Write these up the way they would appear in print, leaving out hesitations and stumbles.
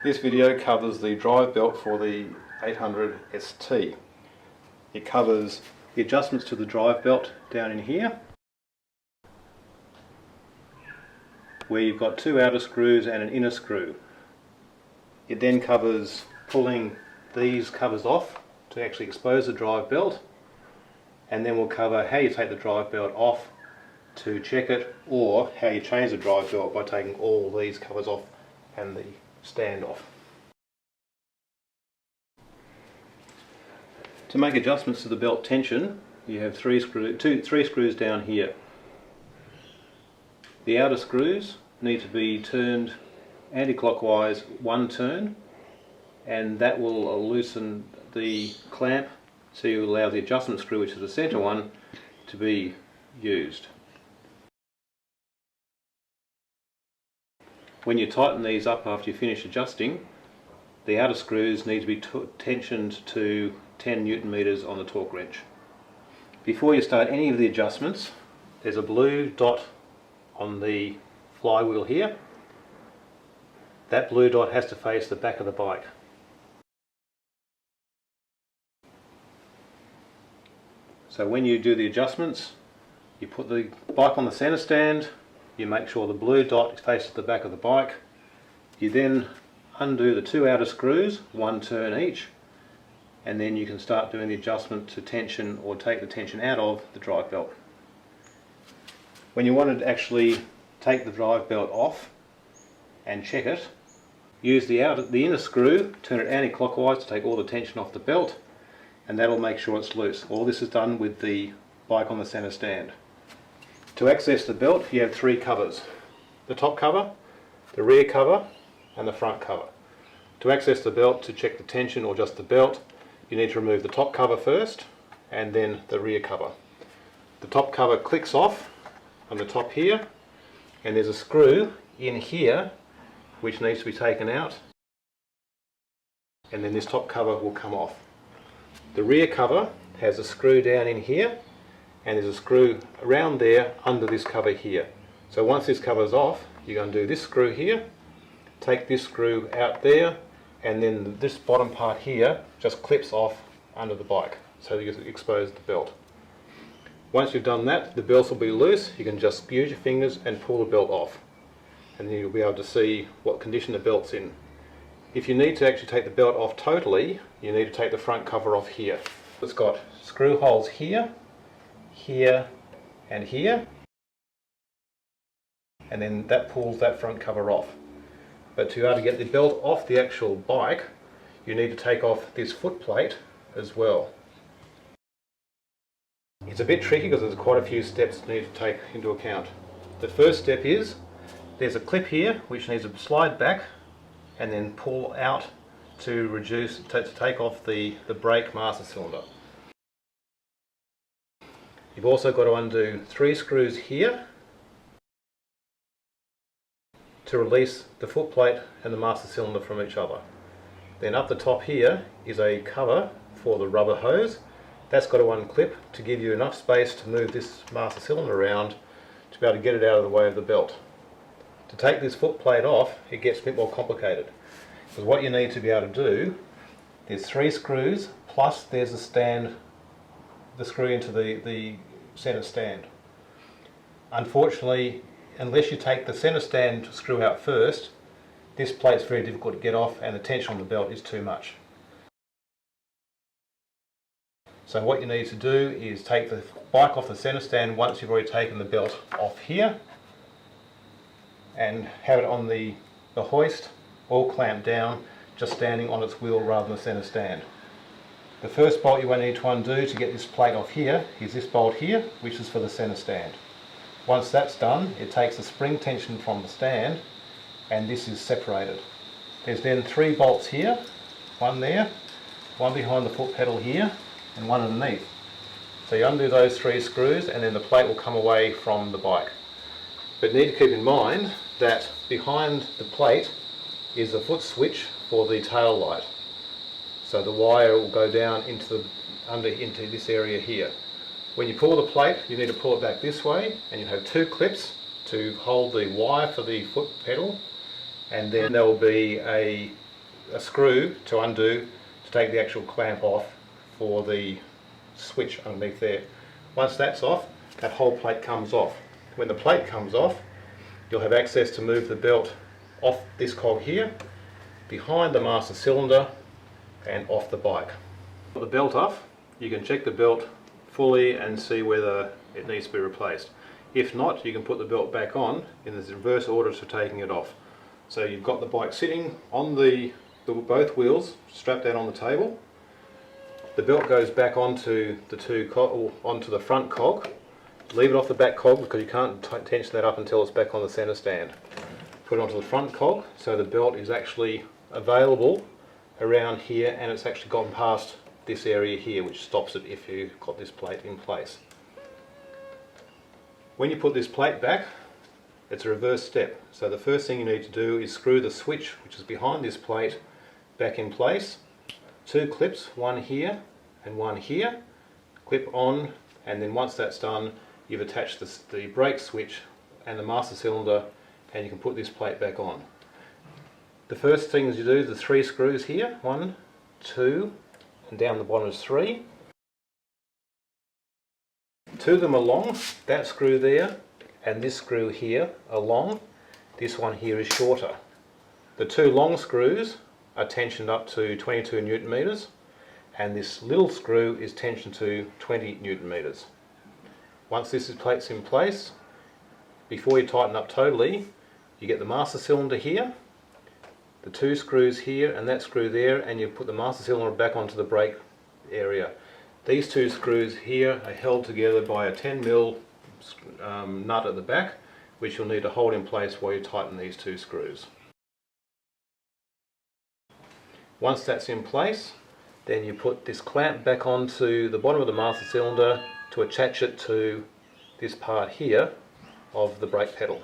This video covers the drive belt for the F800ST. It covers the adjustments to the drive belt down in here, where you've got two outer screws and an inner screw. It then covers pulling these covers off to actually expose the drive belt, and then we'll cover how you take the drive belt off to check it, or how you change the drive belt by taking all these covers off and the stand off. To make adjustments to the belt tension, you have three screws down here. The outer screws need to be turned anti-clockwise one turn, and that will loosen the clamp, so you allow the adjustment screw, which is the centre one, to be used. When you tighten these up after you finish adjusting, the outer screws need to be tensioned to 10 Newton meters on the torque wrench. Before you start any of the adjustments, there's a blue dot on the flywheel here. That blue dot has to face the back of the bike. So when you do the adjustments, you put the bike on the centre stand, you make sure the blue dot faces the back of the bike. You then undo the two outer screws, one turn each, and then you can start doing the adjustment to tension or take the tension out of the drive belt. When you want to actually take the drive belt off and check it, use the inner screw, turn it anti-clockwise to take all the tension off the belt, and that'll make sure it's loose. All this is done with the bike on the centre stand. To access the belt, you have three covers: the top cover, the rear cover, and the front cover. To access the belt, to check the tension or just the belt, you need to remove the top cover first and then the rear cover. The top cover clicks off on the top here, and there's a screw in here which needs to be taken out, and then this top cover will come off. The rear cover has a screw down in here, and there's a screw around there under this cover here. So once this cover's off, you're going to do this screw here, take this screw out there, and then this bottom part here just clips off under the bike, so you expose the belt. Once you've done that, the belt will be loose. You can just use your fingers and pull the belt off, and then you'll be able to see what condition the belt's in. If you need to actually take the belt off totally, you need to take the front cover off here. It's got screw holes here, here, and here, and then that pulls that front cover off. But to be able to get the belt off the actual bike, you need to take off this foot plate as well. It's a bit tricky because there's quite a few steps you need to take into account. The first step is, there's a clip here which needs to slide back and then pull out to take off the brake master cylinder. You've also got to undo three screws here to release the foot plate and the master cylinder from each other. Then up the top here is a cover for the rubber hose. That's got to unclip to give you enough space to move this master cylinder around to be able to get it out of the way of the belt. To take this foot plate off, it gets a bit more complicated, because what you need to be able to do, there's three screws plus there's a stand, the screw into the centre stand. Unfortunately, unless you take the centre stand screw out first, this plate's very difficult to get off, and the tension on the belt is too much. So what you need to do is take the bike off the centre stand once you've already taken the belt off here, and have it on the hoist all clamped down, just standing on its wheel rather than the centre stand. The first bolt you will need to undo to get this plate off here is this bolt here, which is for the centre stand. Once that's done, it takes the spring tension from the stand, and this is separated. There's then three bolts here, one there, one behind the foot pedal here, and one underneath. So you undo those three screws, and then the plate will come away from the bike. But you need to keep in mind that behind the plate is a foot switch for the tail light. So the wire will go down into this area here. When you pull the plate, you need to pull it back this way, and you have two clips to hold the wire for the foot pedal, and then there will be a a screw to undo to take the actual clamp off for the switch underneath there. Once that's off, that whole plate comes off. When the plate comes off, you'll have access to move the belt off this cog here, behind the master cylinder and off the bike. Put the belt off, you can check the belt fully and see whether it needs to be replaced. If not, you can put the belt back on in the reverse order to taking it off. So you've got the bike sitting on both wheels, strapped down on the table. The belt goes back onto onto the front cog. Leave it off the back cog because you can't tension that up until it's back on the center stand. Put it onto the front cog so the belt is actually available around here, and it's actually gone past this area here, which stops it if you've got this plate in place. When you put this plate back, it's a reverse step. So the first thing you need to do is screw the switch, which is behind this plate, back in place. 2 clips, one here and one here. Clip on, and then once that's done, you've attached the brake switch and the master cylinder, and you can put this plate back on. The first things you do, the 3 screws here, 1, 2, and down the bottom is 3. 2 of them are long, that screw there and this screw here are long. This one here is shorter. The 2 long screws are tensioned up to 22 Newton meters, and this little screw is tensioned to 20 Newton meters. Once this plate's in place, before you tighten up totally, you get the master cylinder here, the 2 screws here and that screw there, and you put the master cylinder back onto the brake area. These 2 screws here are held together by a 10mm nut at the back, which you'll need to hold in place while you tighten these 2 screws. Once that's in place, then you put this clamp back onto the bottom of the master cylinder to attach it to this part here of the brake pedal.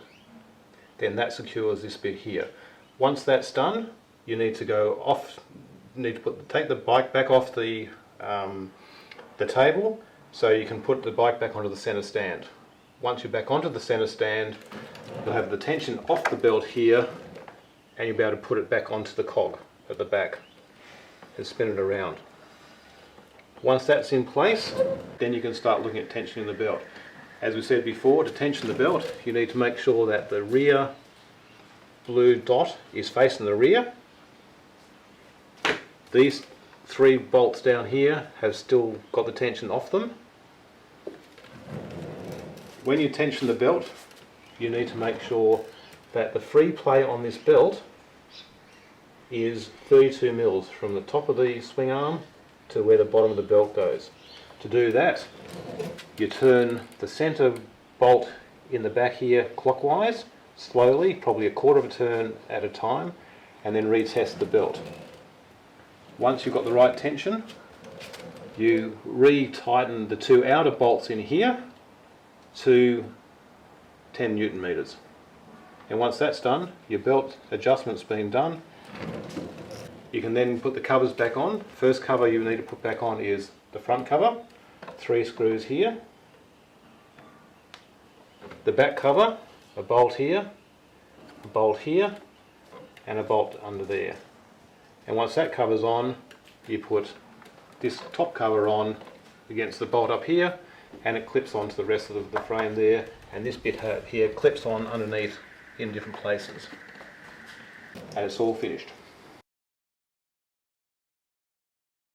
Then that secures this bit here. Once that's done, you need to go off. You need to take the bike back off the table, so you can put the bike back onto the center stand. Once you're back onto the center stand, you'll have the tension off the belt here, and you'll be able to put it back onto the cog at the back and spin it around. Once that's in place, then you can start looking at tensioning the belt. As we said before, to tension the belt, you need to make sure that the rear blue dot is facing the rear. These 3 bolts down here have still got the tension off them. When you tension the belt, you need to make sure that the free play on this belt is 32 mils from the top of the swing arm to where the bottom of the belt goes. To do that, you turn the center bolt in the back here clockwise, slowly, probably a quarter of a turn at a time, and then retest the belt. Once you've got the right tension, you re-tighten the 2 outer bolts in here to 10 Newton meters. And once that's done, your belt adjustment's been done. You can then put the covers back on. First cover you need to put back on is the front cover. 3 screws here. The back cover, a bolt here, a bolt here, and a bolt under there. And once that cover's on, you put this top cover on against the bolt up here, and it clips onto the rest of the frame there, and this bit here clips on underneath in different places. And it's all finished.